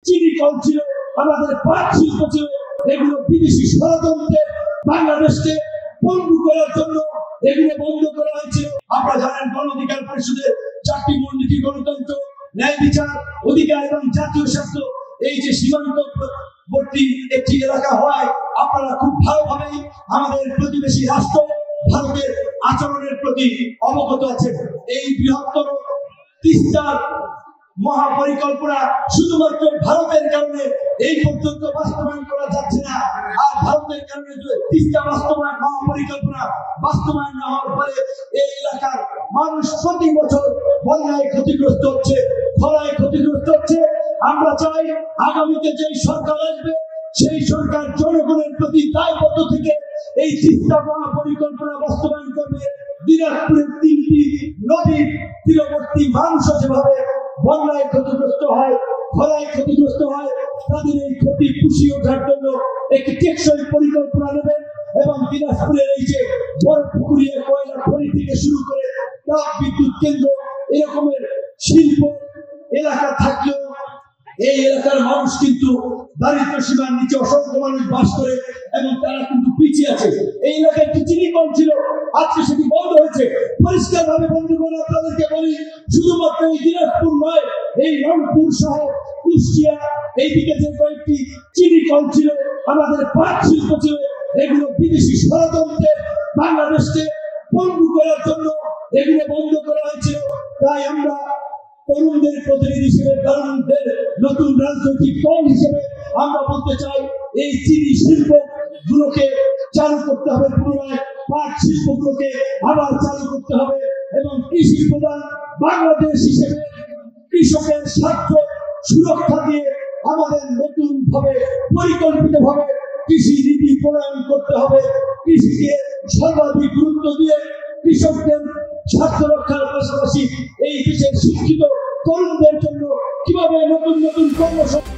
চিনি কল ছিল, আমাদের পাট শিল্প ছিল, এগুলো বিদেশি ষড়যন্ত্রে বাংলাদেশকে পঙ্গু করার জন্য এগুলো বন্ধ করা হয়েছিল। আপনারা জানেন গণ অধিকার পরিষদের 4টি মূলনীতি গণতন্ত্র, ন্যায় বিচার, অধিকার এবং জাতীয় স্বার্থ, এই যে সীমান্তবর্তী একটি এলাকা হয়, আপনারা খুব ভালোভাবেই আমাদের প্রতিবেশী রাষ্ট্র ভারতের আচরণের প্রতি অবগত আছেন। এই বৃহত্তর তিস্তার মহাপরিকল্পনা শুধুমাত্র ভারতের কারণে এই পর্যন্ত বাস্তবায়ন করা যাচ্ছে না। আর ভারতের কারণে তিস্তা মহাপরিকল্পনা বাস্তবায়ন না হওয়ার পরে এই এলাকার মানুষ প্রতি বছর বন্যায় ক্ষতিগ্রস্ত হচ্ছে, খরায় ক্ষতিগ্রস্ত হচ্ছে। আমরা চাই আগামীতে যেই সরকার আসবে সেই সরকার জনগণের প্রতি দায়বদ্ধ থেকে এই তিস্তা মহাপরিকল্পনা বাস্তবায়ন করবে। দিনাজপুরের 3টি নদীর তীরবর্তী মানুষ যেভাবে বন্যায় ক্ষতিগ্রস্ত হয়, খরায় ক্ষতিগ্রস্ত হয়, তাদের এই ক্ষতি পুষিয়ে ওঠার জন্য একটি টেকসই পরিকল্পনা নেবেন এবং দিনাজপুরের এই যে বড় পুকুরিয়া কয়লা খনি থেকে শুরু করে তাপ বিদ্যুৎ কেন্দ্র এরকমের শিল্প এলাকা থাকলেও এই এলাকার মানুষ কিন্তু দারিদ্র সীমার নিচে অসংখ্য মানুষ বাস করে এবং তারা কিন্তু পিছিয়ে আছে। এই এলাকায় একটি চিনি কল ছিল, আজকে সেটি বন্ধ হয়েছে। পরিষ্কার ভাবে বন্ধ করে আপনাদেরকে বলি, শুধুমাত্র এই দিনাজপুর নয়, এই রংপুর সহ কুষ্টিয়া এইদিকে যে কয়েকটি চিনি কল ছিল, আমাদের পাট শিল্প ছিল, এগুলো বিদেশি ষড়যন্ত্রে বাংলাদেশকে পঙ্গু করার জন্য এগুলো বন্ধ করা হয়েছিল। তাই আমরা তরুণদের প্রতিনিধি হিসেবে, তরুণদের নতুন রাজনৈতিক দল হিসেবে আমরা বলতে চাই, এই চিনি শিল্প গুলোকে চালু করতে হবে, পুনরায় পাট শিল্পগুলোকে আবার চালু করতে হবে এবং কৃষি প্রধান বাংলাদেশ হিসেবে কৃষকের স্বার্থ সুরক্ষা দিয়ে আমাদের নতুন ভাবে পরিকল্পিত ভাবে কৃষি নীতি প্রণয়ন করতে হবে। কৃষিকে সর্বাধিক গুরুত্ব দিয়ে কৃষকদের স্বার্থ রক্ষার পাশাপাশি এই দেশের শিক্ষিত তরুণদের জন্য কিভাবে নতুন নতুন কর্মসংস্থান